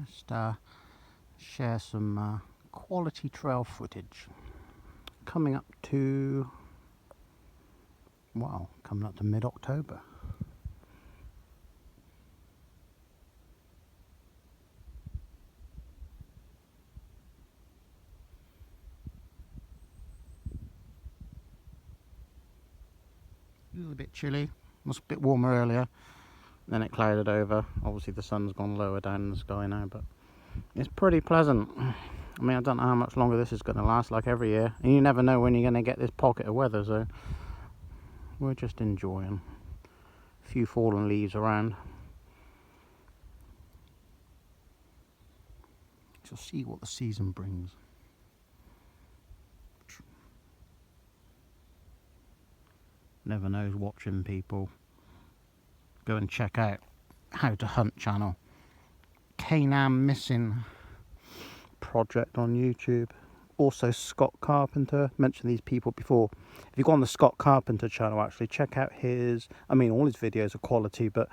Just share some quality trail footage. Coming up to, wow, coming up to mid-October. A little bit chilly. It was a bit warmer earlier. Then it clouded over. Obviously the sun's gone lower down in the sky now, but it's pretty pleasant. I mean, I don't know how much longer this is going to last, like every year. And you never know when you're going to get this pocket of weather, so we're just enjoying. A few fallen leaves around. So see what the season brings. Never knows watching people. Go and check out How to Hunt channel. Canam Missing project on YouTube. Also Scott Carpenter. Mentioned these people before. If you go on the Scott Carpenter channel, actually check out his, I mean all his videos are quality, but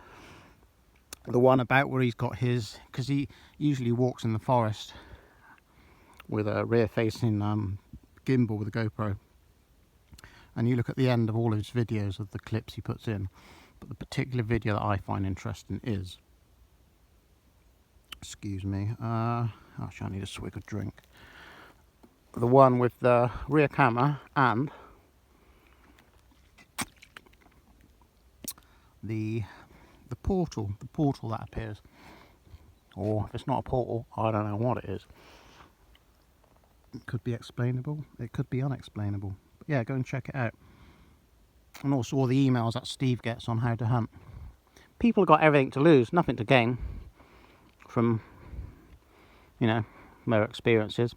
the one about where he's got his, because he usually walks in the forest with a rear facing gimbal with a GoPro, and you look at the end of all his videos of the clips he puts in. But the particular video that I find interesting is, excuse me, actually I need a swig of drink. The one with the rear camera and the portal that appears. Or if it's not a portal, I don't know what it is. It could be explainable, it could be unexplainable. But yeah, go and check it out. And also all the emails that Steve gets on How to Hunt. People have got everything to lose, nothing to gain from, you know, their experiences.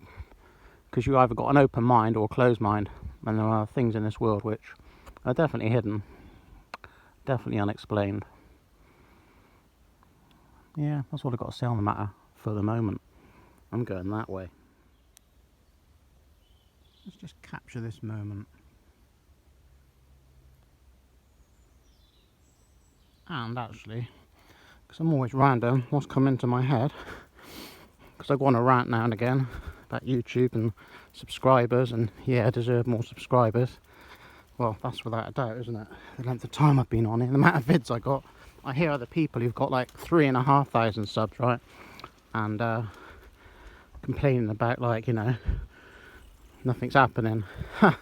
Because you either got an open mind or a closed mind. And there are things in this world which are definitely hidden. Definitely unexplained. Yeah, that's all I've got to say on the matter for the moment. I'm going that way. Let's just capture this moment. And actually, because I'm always random, what's come into my head, because I go on a rant now and again about YouTube and subscribers, and yeah, I deserve more subscribers. Well, that's without a doubt, isn't it? The length of time I've been on it, the amount of vids I got. I hear other people who've got like 3,500 subs, right? And complaining about, like, you know, nothing's happening. And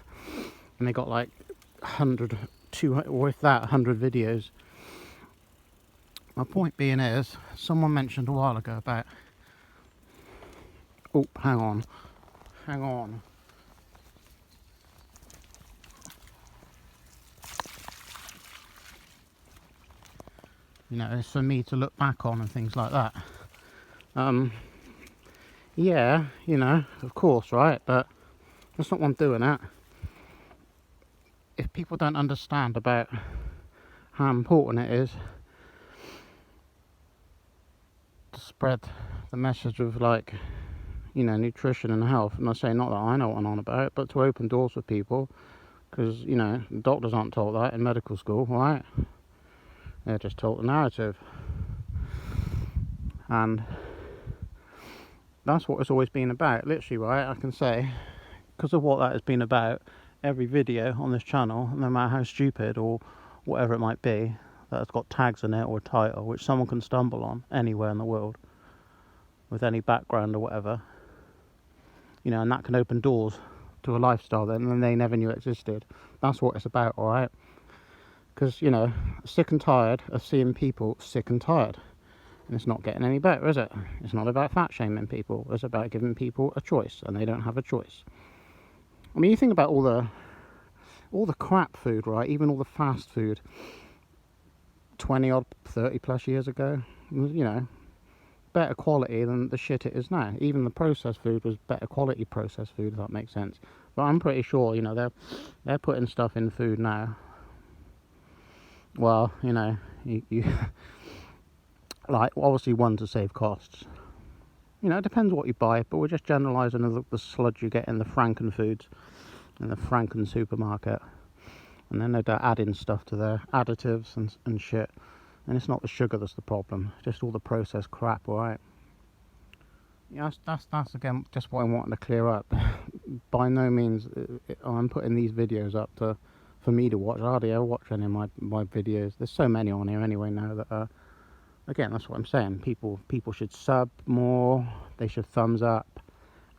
they got like 100, 200, or if that, 100 videos. My point being is, someone mentioned a while ago about, oh, hang on, you know, it's for me to look back on and things like that. Yeah, you know, of course, right, but that's not why I'm doing it. If people don't understand about how important it is to spread the message of, like, you know, nutrition and health, and I say not that I know what I'm on about, but to open doors for people, because, you know, doctors aren't taught that in medical school, right? They're just taught the narrative, and that's what it's always been about, literally, right? I can say, because of what that has been about, every video on this channel, no matter how stupid or whatever it might be, that has got tags in it or a title which someone can stumble on anywhere in the world with any background or whatever, you know, and that can open doors to a lifestyle then they never knew existed. That's what it's about, alright? Because, you know, sick and tired of seeing people sick and tired, and it's not getting any better, is it? It's not about fat shaming people, it's about giving people a choice, and they don't have a choice. I mean, you think about all the crap food, right? Even all the fast food 20 odd 30 plus years ago, you know, better quality than the shit it is now. Even the processed food was better quality processed food, if that makes sense. But I'm pretty sure, you know, they're putting stuff in food now. Well, you know, you like, obviously, one, to save costs. You know, it depends what you buy, but we're just generalising the sludge you get in the Franken foods, in the Franken supermarket. And then they're adding stuff to their additives and shit. And it's not the sugar that's the problem, just all the processed crap, alright? Yeah, that's again just what I wanted to clear up. By no means I'm putting these videos up for me to watch. I hardly ever watch any of my videos. There's so many on here anyway now that again, that's what I'm saying. People should sub more. They should thumbs up.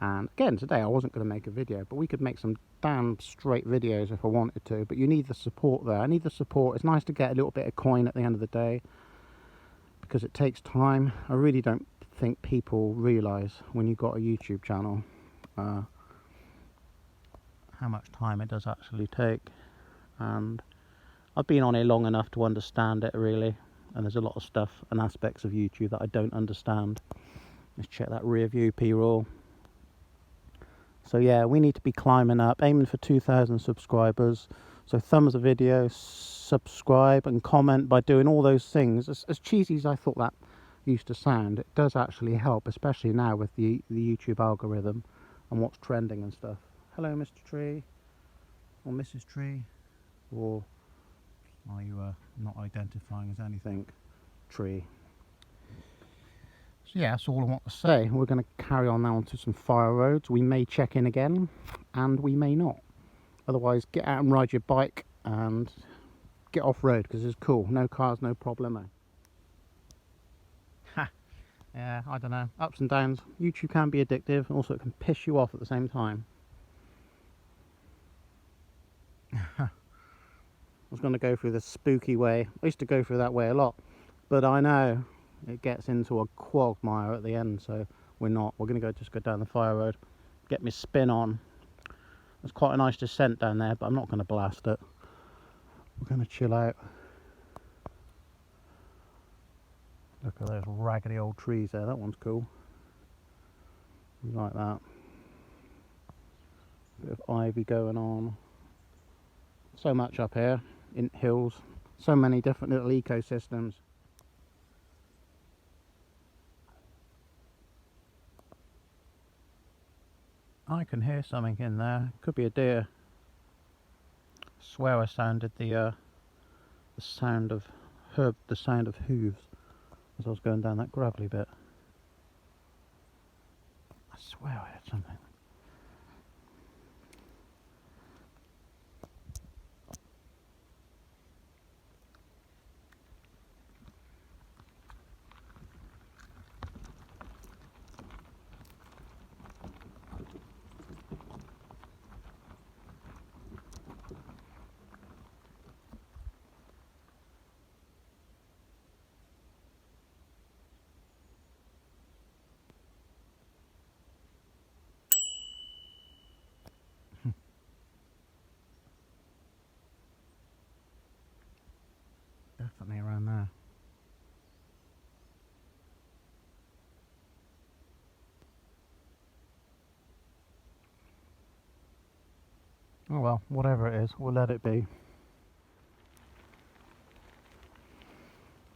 And again, today I wasn't going to make a video, but we could make some damn straight videos if I wanted to. But you need the support there. I need the support. It's nice to get a little bit of coin at the end of the day, because it takes time. I really don't think people realise when you've got a YouTube channel how much time it does actually take. And I've been on here long enough to understand it, really. And there's a lot of stuff and aspects of YouTube that I don't understand. Let's check that rear view P-roll. So yeah, we need to be climbing up, aiming for 2,000 subscribers. So thumbs the video, subscribe and comment. By doing all those things, as cheesy as I thought that used to sound, it does actually help, especially now with the YouTube algorithm and what's trending and stuff. Hello, Mr. Tree, or Mrs. Tree, or are you not identifying as anything, Tree? So yeah, that's all I want to say. We're going to carry on now onto some fire roads. We may check in again, and we may not. Otherwise, get out and ride your bike and get off road, because it's cool. No cars, no problemo. Ha! Yeah, I don't know. Ups and downs. YouTube can be addictive, and also it can piss you off at the same time. I was going to go through the spooky way. I used to go through that way a lot, but I know it gets into a quagmire at the end, so we're not. We're going to just go down the fire road, get me spin on. There's quite a nice descent down there, but I'm not going to blast it. We're going to chill out. Look at those raggedy old trees there. That one's cool. You like that? Bit of ivy going on. So much up here in hills. So many different little ecosystems. I can hear something in there. Could be a deer. I swear I sounded the sound of hooves as I was going down that gravelly bit. I swear I heard something. Definitely around there. Oh well, whatever it is, we'll let it be.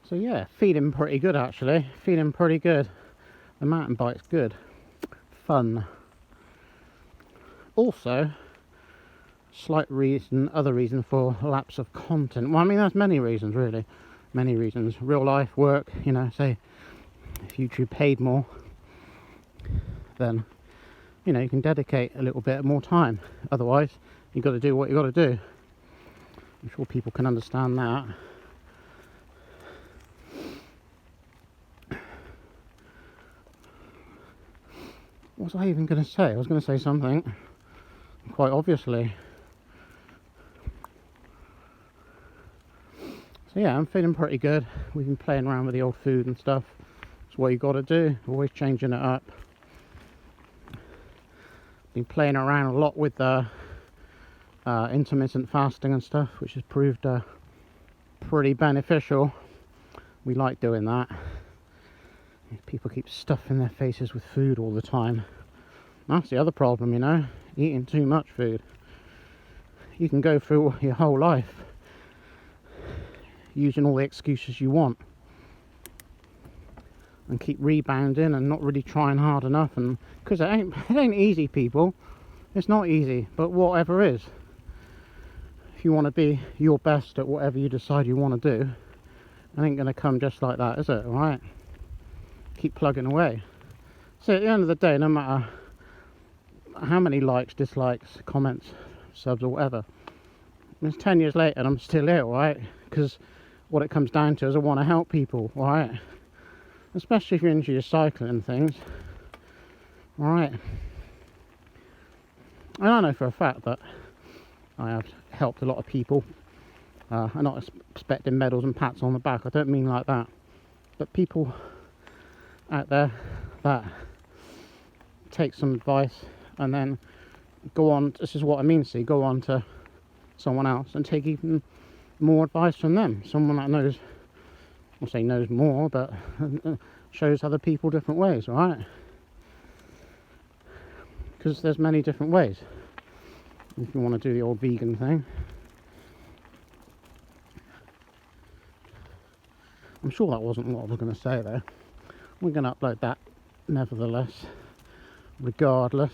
So yeah, feeling pretty good actually. Feeling pretty good. The mountain bike's good. Fun. Also, other reason for lapse of content. Well, I mean, there's many reasons really. Many reasons. Real life, work, you know, say if YouTube paid more, then, you know, you can dedicate a little bit more time. Otherwise, you've got to do what you've got to do. I'm sure people can understand that. What was I even going to say? I was going to say something, quite obviously. So yeah, I'm feeling pretty good. We've been playing around with the old food and stuff. It's what you got to do, always changing it up. Been playing around a lot with intermittent fasting and stuff, which has proved pretty beneficial. We like doing that. People keep stuffing their faces with food all the time. That's the other problem, you know, eating too much food. You can go through your whole life using all the excuses you want and keep rebounding and not really trying hard enough, and because it ain't easy, people. It's not easy, but whatever is, if you want to be your best at whatever you decide you want to do, it ain't going to come just like that, is it? All right, keep plugging away. So at the end of the day, no matter how many likes, dislikes, comments, subs or whatever, it's 10 years later and I'm still here, right? Because what it comes down to is I want to help people, right? Especially if you're into your cycling and things, right? And I know for a fact that I have helped a lot of people. I'm not expecting medals and pats on the back, I don't mean like that. But people out there that take some advice and then go on, this is what I mean, see, go on to someone else and take even more advice from them. Someone that knows, I'll say knows more, but shows other people different ways, right? Because there's many different ways. If you want to do the old vegan thing, I'm sure that wasn't what I was going to say there. We're going to upload that nevertheless, regardless.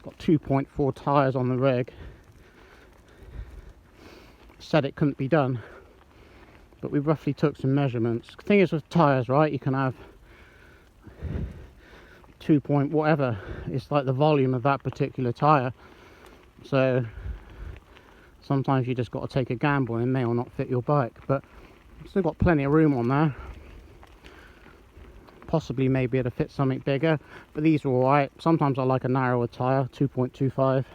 Got 2.4 tyres on the rig. Said it couldn't be done, but we roughly took some measurements. The thing is with tyres, right, you can have 2 point whatever, it's like the volume of that particular tyre. So sometimes you just got to take a gamble and it may or not fit your bike, but still got plenty of room on there. Possibly maybe it'll fit something bigger, but these are alright. Sometimes I like a narrower tyre, 2.25.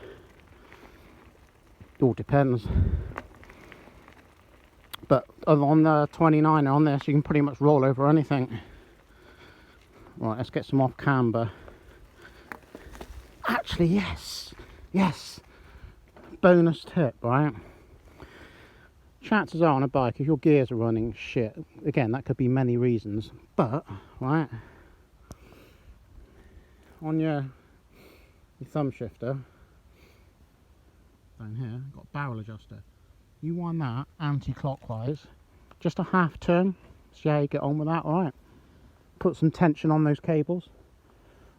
All depends. But on the 29 on this, you can pretty much roll over anything. Right, let's get some off camber. Actually, yes. Bonus tip, right? Chances are on a bike, if your gears are running shit, again, that could be many reasons, but, right, on your thumb shifter, down here, got barrel adjuster. You wind that anti-clockwise, just a half turn, see how you get on with that, alright? Put some tension on those cables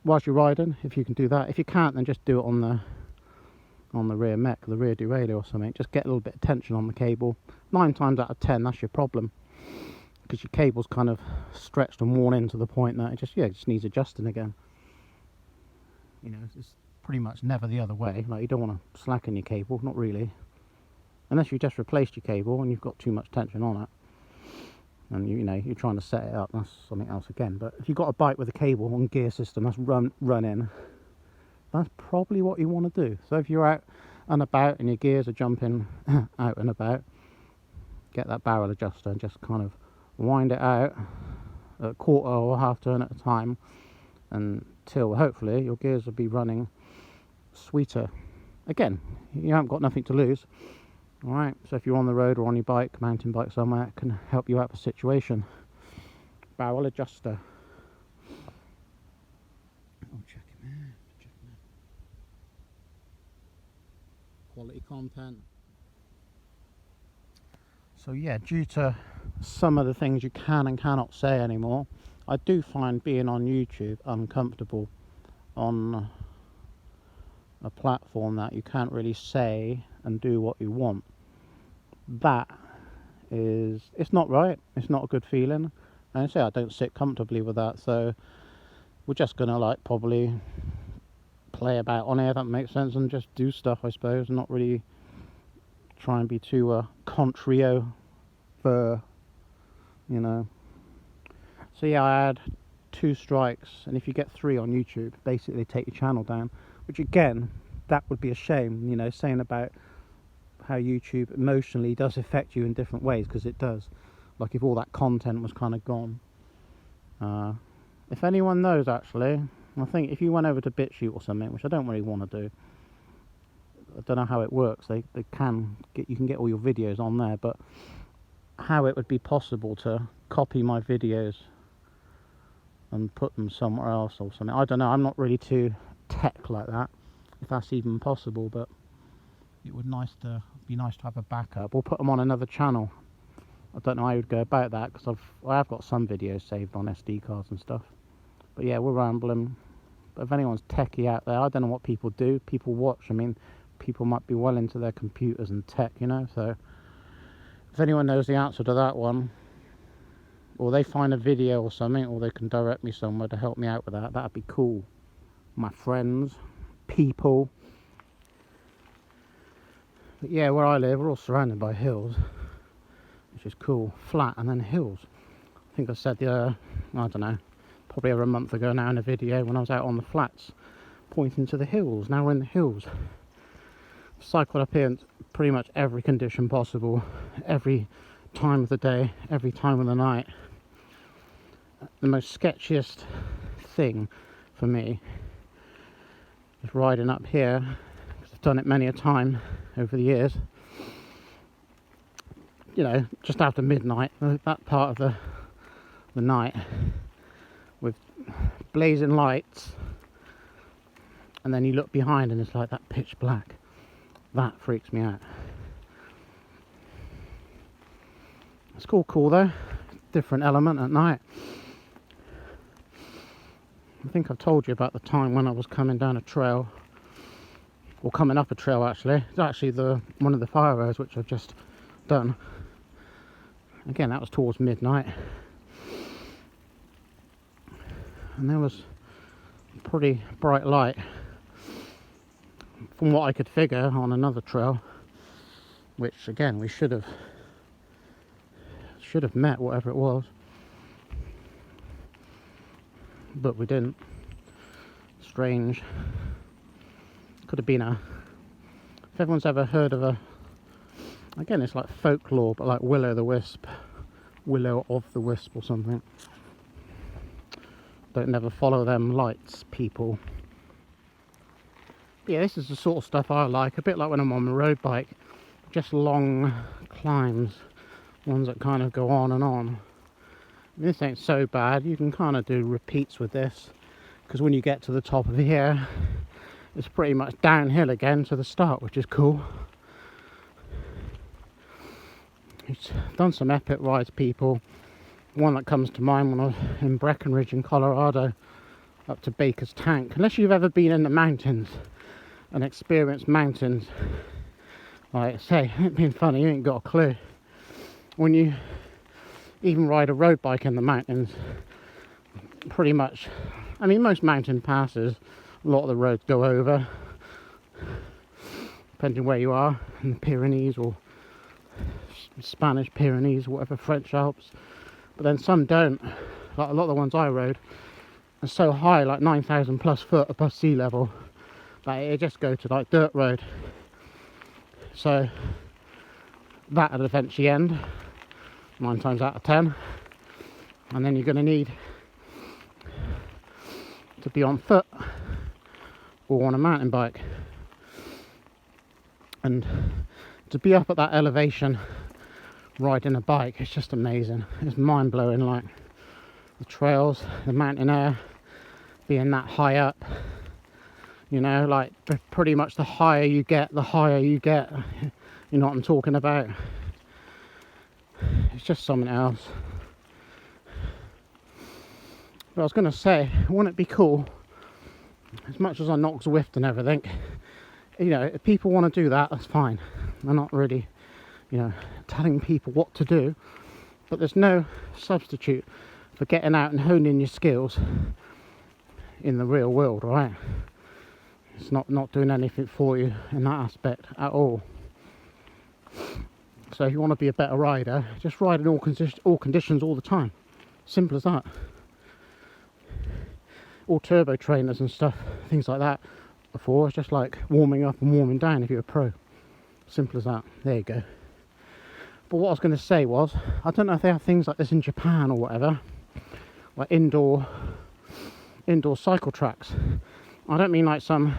whilst you're riding, if you can do that. If you can't, then just do it on the rear mech, the rear derailleur or something. Just get a little bit of tension on the cable. 9 times out of 10, that's your problem, because your cable's kind of stretched and worn in to the point that it just needs adjusting again. You know, it's pretty much never the other way. Like, you don't want to slacken your cable, not really, unless you just replaced your cable and you've got too much tension on it, and you know you're trying to set it up. That's something else again. But if you've got a bike with a cable and gear system that's running, that's probably what you want to do. So if you're out and about and your gears are jumping out and about, get that barrel adjuster and just kind of wind it out a quarter or half turn at a time until hopefully your gears will be running sweeter. Again, you haven't got nothing to lose. Alright, so if you're on the road or on your bike, mountain bike somewhere, it can help you out with the situation. Barrel adjuster. Oh, check him out. Quality content. So yeah, due to some of the things you can and cannot say anymore, I do find being on YouTube uncomfortable on a platform that you can't really say and do what you want. That is, it's not right, it's not a good feeling, and I say I don't sit comfortably with that, so we're just gonna like probably play about on here, if that makes sense, and just do stuff, I suppose, and not really try and be too contrario for, you know. So yeah, I had 2 strikes, and if you get 3 on YouTube, basically they take your channel down, which again, that would be a shame, you know, saying about how YouTube emotionally does affect you in different ways, because it does. Like if all that content was kind of gone. If anyone knows, actually, I think if you went over to BitChute or something, which I don't really want to do, I don't know how it works. They can get, you can get all your videos on there, but how it would be possible to copy my videos and put them somewhere else or something, I don't know. I'm not really too tech like that, if that's even possible, but it would be nice to have a backup or put them on another channel. I don't know how you'd go about that, because I have got some videos saved on SD cards and stuff. But yeah, we're rambling. But if anyone's techie out there, I don't know what people do. People watch. I mean, people might be well into their computers and tech, you know. So if anyone knows the answer to that one, or they find a video or something, or they can direct me somewhere to help me out with that, that'd be cool. My friends, people. But yeah, where I live, we're all surrounded by hills, which is cool. Flat and then hills. I think I said I don't know, probably over a month ago now in a video when I was out on the flats, pointing to the hills. Now we're in the hills. Cycled up here in pretty much every condition possible, every time of the day, every time of the night. The most sketchiest thing for me is riding up here, because I've done it many a time over the years. You know, just after midnight, that part of the night, with blazing lights, and then you look behind and it's like that pitch black. That freaks me out. It's cool though. Different element at night. I think I've told you about the time when I was coming down a trail, or coming up a trail actually. It's actually one of the fire roads which I've just done. Again, that was towards midnight. And there was a pretty bright light, from what I could figure, on another trail, which again we should have met whatever it was, but we didn't. Strange. Could have been if everyone's ever heard of again, it's like folklore, but like Willow of the Wisp or something. Don't never follow them lights, people. Yeah, this is the sort of stuff I like, a bit like when I'm on my road bike, just long climbs, ones that kind of go on and on. This ain't so bad. You can kind of do repeats with this, because when you get to the top of here, it's pretty much downhill again to the start, which is cool. It's done some epic rides, people. One that comes to mind when I was in Breckenridge in Colorado, up to Baker's Tank. Unless you've ever been in the mountains and experienced mountains, like I say, it ain't being funny, you ain't got a clue. When you even ride a road bike in the mountains, pretty much, I mean, most mountain passes, a lot of the roads go over, depending where you are, in the Pyrenees or Spanish Pyrenees, whatever, French Alps. But then some don't. Like a lot of the ones I rode are so high, like 9,000 plus foot above sea level, that it just go to like dirt road. So that'll eventually end 9 times out of 10, and then you're going to need to be on foot or on a mountain bike, and to be up at that elevation riding a bike, it's just amazing. It's mind-blowing, like the trails, the mountain air being that high up, you know, like pretty much the higher you get, you know what I'm talking about. It's just something else. But I was going to say, wouldn't it be cool, as much as I knock Zwift and everything, you know, if people want to do that, that's fine. I'm not really, you know, telling people what to do, but there's no substitute for getting out and honing your skills in the real world, right? It's not doing anything for you in that aspect at all. So if you want to be a better rider, just ride in all conditions all the time. Simple as that. All turbo trainers and stuff, things like that before, it's just like warming up and warming down if you're a pro. Simple as that. There you go. But what I was going to say was, I don't know if they have things like this in Japan or whatever, like indoor cycle tracks. I don't mean like some,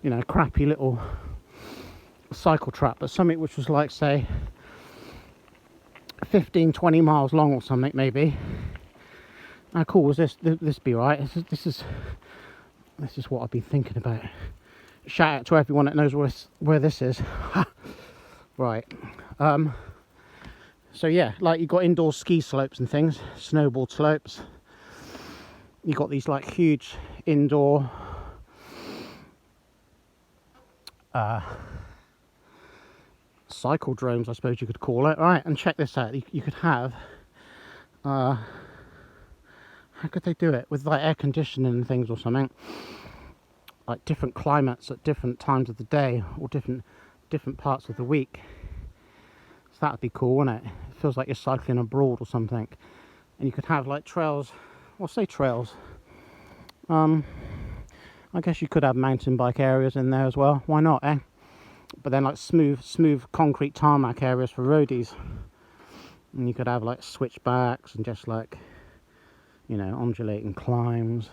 you know, crappy little cycle track, but something which was like, say, 15-20 miles long or something, maybe. How cool was this be, right? This is what I've been thinking about. Shout out to everyone that knows where this is. Right. So yeah, like you've got indoor ski slopes and things, snowboard slopes. You've got these like huge indoor cycle drones, I suppose you could call it. Right, and check this out. You could have how could they do it with like air conditioning and things or something, like different climates at different times of the day or different parts of the week. So that'd be cool, wouldn't it? It feels like you're cycling abroad or something. And you could have like trails, well, say trails, I guess you could have mountain bike areas in there as well, why not, eh? But then like smooth concrete tarmac areas for roadies, and you could have like switchbacks and just like, you know, undulating climbs,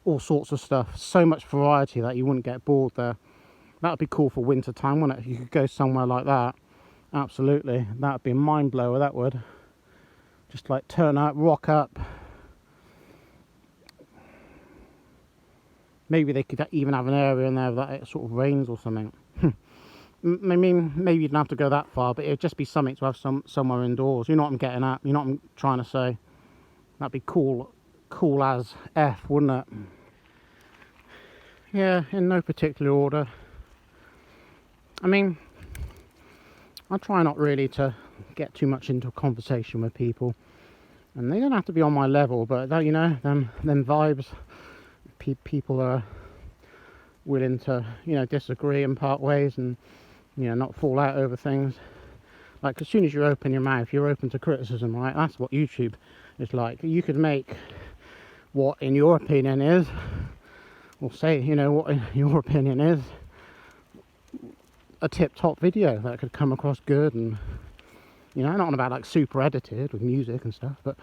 all sorts of stuff. So much variety that you wouldn't get bored there. That would be cool for winter time, wouldn't it? If you could go somewhere like that, absolutely, that would be a mind blower, that would. Just like turn up, rock up. Maybe they could even have an area in there that it sort of rains or something. I mean, maybe you don't have to go that far, but it'd just be something to have somewhere indoors. You know what I'm getting at? You know what I'm trying to say? That'd be cool as F, wouldn't it? Yeah, in no particular order. I mean, I try not really to get too much into a conversation with people, and they don't have to be on my level, but that, you know, them vibes. People are willing to, you know, disagree and part ways, and, you know, not fall out over things. Like, as soon as you open your mouth, you're open to criticism, right? That's what YouTube is like. You could make what, in your opinion, is, or say, you know, what in your opinion is a tip-top video that could come across good, and, you know, not on about like super edited with music and stuff, but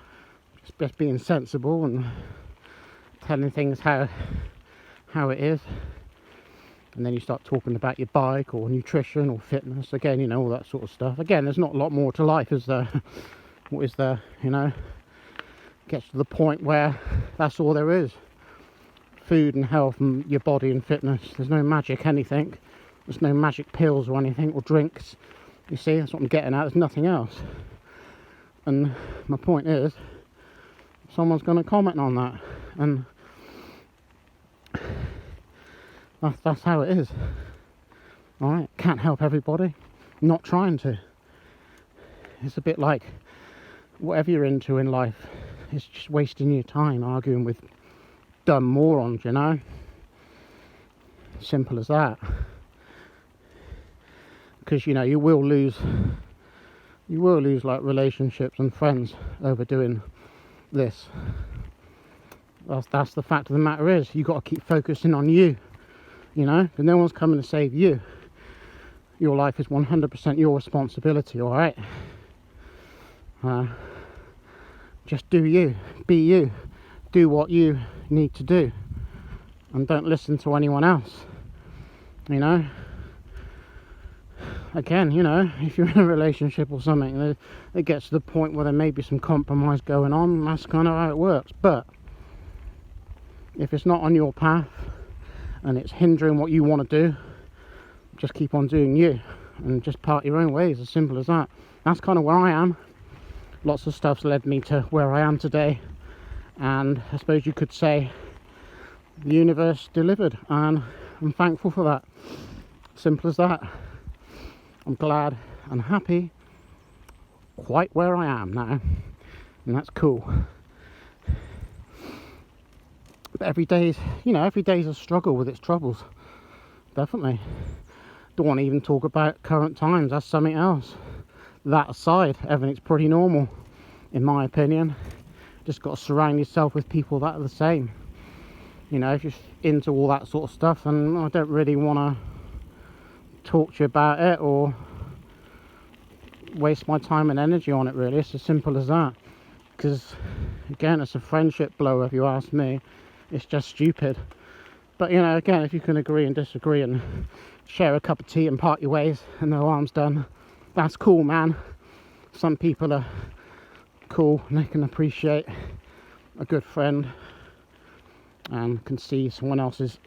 just being sensible and telling things how it is. And then you start talking about your bike or nutrition or fitness, again, you know, all that sort of stuff. Again, there's not a lot more to life, is there? What is there, you know? Gets to the point where that's all there is. Food and health and your body and fitness. There's no magic anything. There's no magic pills or anything, or drinks. You see, that's what I'm getting at. There's nothing else. And my point is, someone's going to comment on that, and that's how it is. Alright, can't help everybody. Not trying to. It's a bit like whatever you're into in life, it's just wasting your time arguing with dumb morons, you know? Simple as that. Because, you know, you will lose like relationships and friends over doing this. That's the fact of the matter is, you got to keep focusing on you, you know, because no one's coming to save you. Your life is 100% your responsibility, all right? Just do you, be you, do what you need to do, and don't listen to anyone else, you know? Again, you know, if you're in a relationship or something, it gets to the point where there may be some compromise going on, that's kind of how it works. But if it's not on your path and it's hindering what you want to do, just keep on doing you and just part your own ways, as simple as that. That's kind of where I am. Lots of stuff's led me to where I am today, and I suppose you could say the universe delivered, and I'm thankful for that. Simple as that. I'm glad and happy quite where I am now, and that's cool. But every day's a struggle with its troubles, definitely. Don't want to even talk about current times, that's something else. That aside, everything's pretty normal, in my opinion. Just got to surround yourself with people that are the same. You know, if you're into all that sort of stuff, and I don't really want to talk to you about it or waste my time and energy on it, really. It's as simple as that. Because, again, it's a friendship blow, if you ask me. It's just stupid. But, you know, again, if you can agree and disagree and share a cup of tea and part your ways and no harm's done, that's cool, man. Some people are cool and they can appreciate a good friend and can see someone else's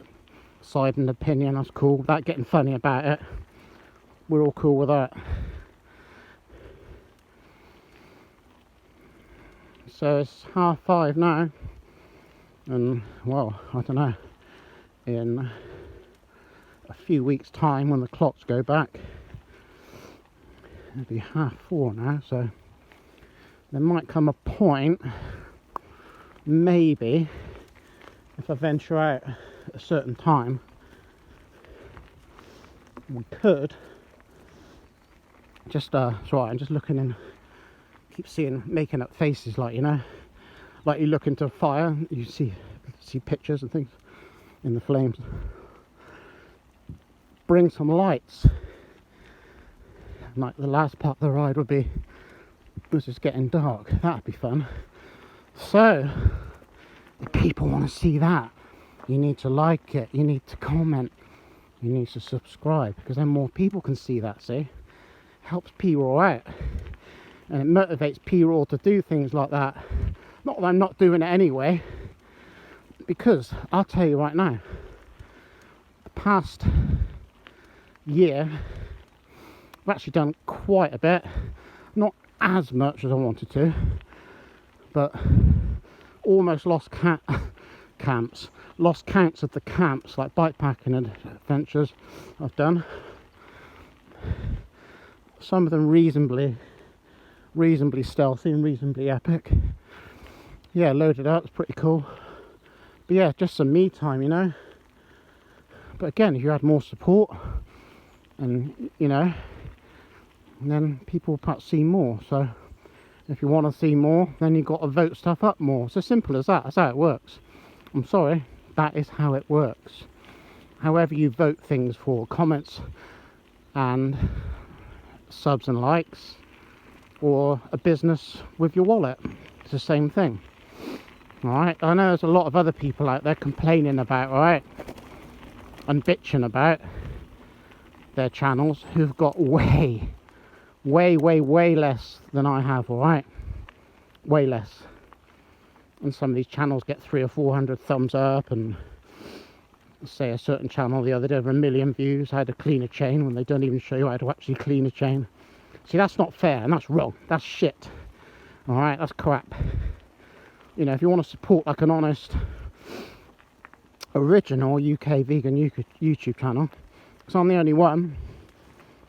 side and opinion. That's cool, without getting funny about it. We're all cool with that. So it's 5:30 now, and well, I don't know, in a few weeks time when the clocks go back, it'll be 4:30 now, so There might come a point, maybe, if I venture out at a certain time, we could just sorry, I'm just looking and keep seeing, making up faces, like, you know, like you look into a fire, you see pictures and things in the flames. Bring some lights. Like the last part of the ride would be, was just getting dark. That'd be fun. So if people want to see that, you need to like it, you need to comment, you need to subscribe, because then more people can see that. See, helps P-Raw out, and it motivates P-Raw to do things like that. Not that I'm not doing it anyway, because I'll tell you right now, the past year I've actually done quite a bit, not as much as I wanted to, but almost lost lost counts of the camps, like bikepacking adventures I've done. Some of them reasonably stealthy and reasonably epic. Yeah, loaded up, it's pretty cool. But yeah, just some me time, you know. But again, if you had more support, and you know, then people will perhaps see more. So if you want to see more, then you've got to vote stuff up more. It's as simple as that. That's how it works. I'm sorry, that is how it works. However you vote things for comments and subs and likes, or a business with your wallet, it's the same thing. Alright, I know there's a lot of other people out there complaining about, right, and bitching about their channels who've got way less than I have, alright? Way less. And some of these channels get 300 or 400 thumbs up, and say a certain channel the other day over 1 million views, how to clean a chain, when they don't even show you how to actually clean a chain. See, that's not fair, and that's wrong. That's shit. Alright, that's crap. You know, if you want to support like an honest, original UK vegan YouTube channel, because I'm the only one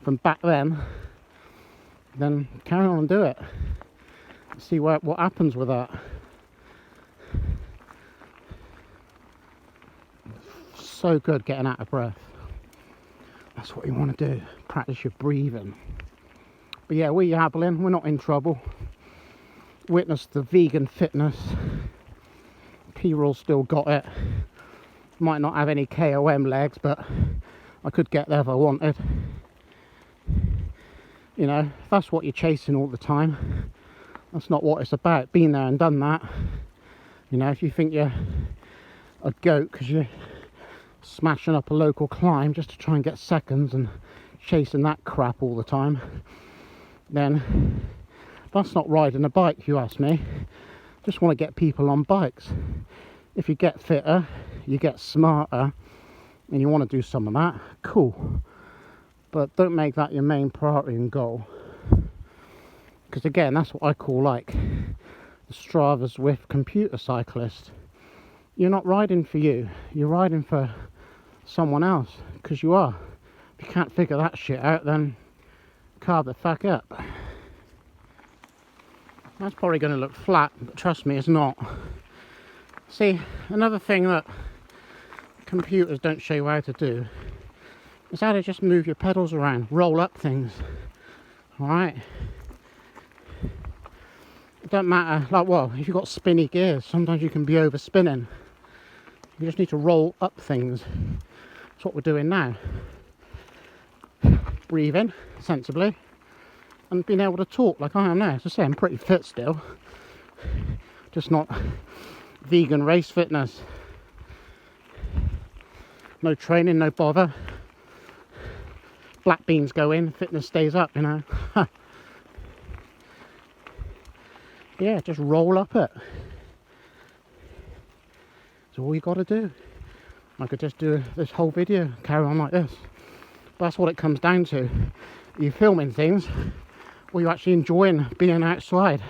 from back then carry on and do it. See what happens with that. So good getting out of breath. That's what you want to do. Practice your breathing. But yeah, we're yabbling. We're not in trouble. Witness the vegan fitness. P-Roll still got it. Might not have any KOM legs, but I could get there if I wanted. You know, if that's what you're chasing all the time, that's not what it's about. Been there and done that. You know, if you think you're a goat because you're smashing up a local climb just to try and get seconds and chasing that crap all the time, then that's not riding a bike, if you ask me. Just want to get people on bikes. If you get fitter, you get smarter, and you want to do some of that, cool. But don't make that your main priority and goal. Because again, that's what I call like the Strava's with computer cyclist. You're not riding for you, you're riding for someone else, because you are. If you can't figure that shit out, then carve the fuck up. That's probably going to look flat, but trust me, it's not. See, another thing that computers don't show you how to do is how to just move your pedals around, roll up things. Alright? It don't matter, like, well, if you've got spinny gears, sometimes you can be over spinning. You just need to roll up things. That's what we're doing now. Breathing sensibly and being able to talk like I am now. As I say, I'm pretty fit still, just not vegan race fitness. No training, no bother. Black beans go in, fitness stays up, you know. Yeah, just roll up it. That's all you got to do. I could just do this whole video, carry on like this. But that's what it comes down to. Are you filming things, or are you actually enjoying being outside?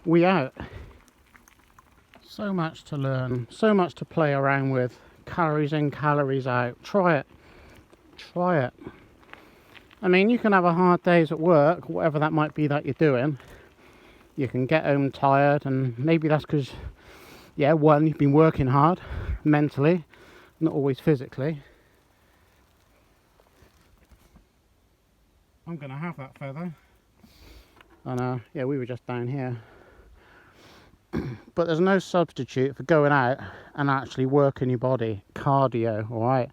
We out. So much to learn, so much to play around with. Calories in, calories out. Try it. Try it. I mean, you can have a hard days at work, whatever that might be that you're doing. you can get home tired, and maybe that's because, yeah, one, you've been working hard mentally, not always physically. I'm gonna have that feather. And yeah, we were just down here. But there's no substitute for going out and actually working your body, cardio, all right?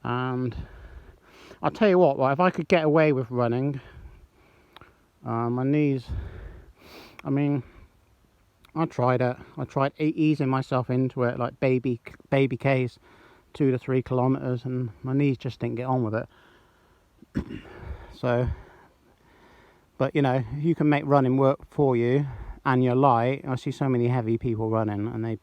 And I'll tell you what, right, if I could get away with running, my knees, I mean, I tried it. I tried easing myself into it, like baby K's, 2 to 3 kilometers, and my knees just didn't get on with it. So, but you know, you can make running work for you, and you're light. I see so many heavy people running, and they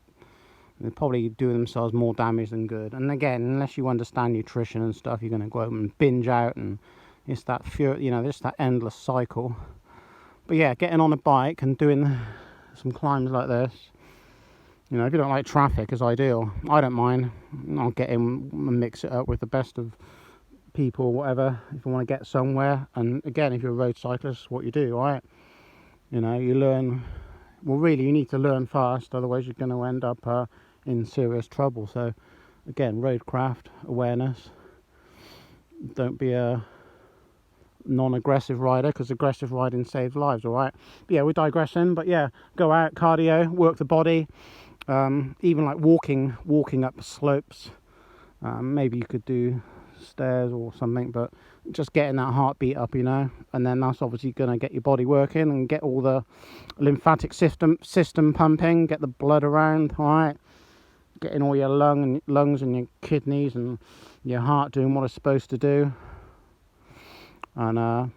probably do themselves more damage than good. And again, unless you understand nutrition and stuff, you're going to go out and binge out, and it's that you know, just that endless cycle. But yeah, getting on a bike and doing some climbs like this, you know, if you don't like traffic, is ideal. I don't mind. I'll get in and mix it up with the best of people or whatever if you want to get somewhere. And again, if you're a road cyclist, what you do, right? You know, you learn. Well, really, you need to learn fast, otherwise you're going to end up in serious trouble. So again, roadcraft awareness. Don't be a non-aggressive rider, because aggressive riding saves lives, all right? But yeah, we're digressing. But yeah, go out, cardio, work the body. Even like walking up slopes. Maybe you could do stairs or something, but just getting that heartbeat up, you know, and then that's obviously going to get your body working and get all the lymphatic system pumping, get the blood around, all right, getting all your lungs and your kidneys and your heart doing what it's supposed to do, and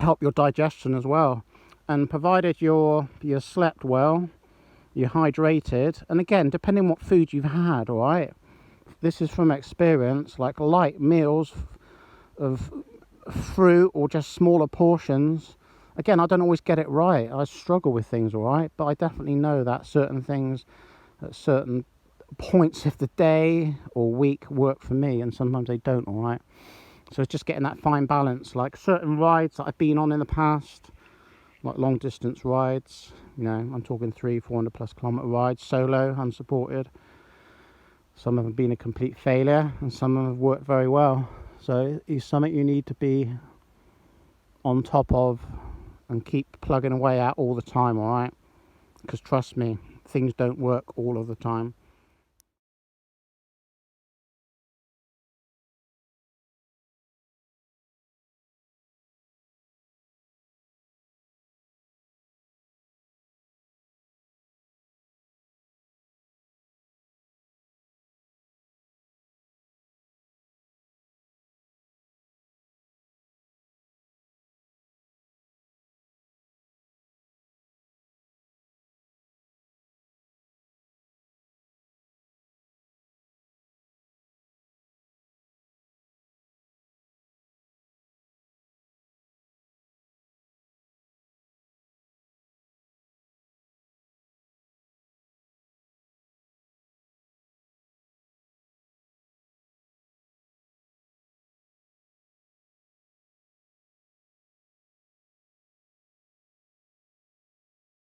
help your digestion as well. And provided you're slept well, you're hydrated, and again, depending on what food you've had, all right, this is from experience, like light meals of fruit or just smaller portions. Again, I don't always get it right. I struggle with things, all right, but I definitely know that certain things at certain points of the day or week work for me, and sometimes they don't, all right? So it's just getting that fine balance. Like certain rides that I've been on in the past, like long distance rides, you know, I'm talking 300-400 plus kilometer rides, solo, unsupported. Some of them have been a complete failure, and some of them have worked very well. So it's something you need to be on top of and keep plugging away at all the time, all right? Because trust me, things don't work all of the time.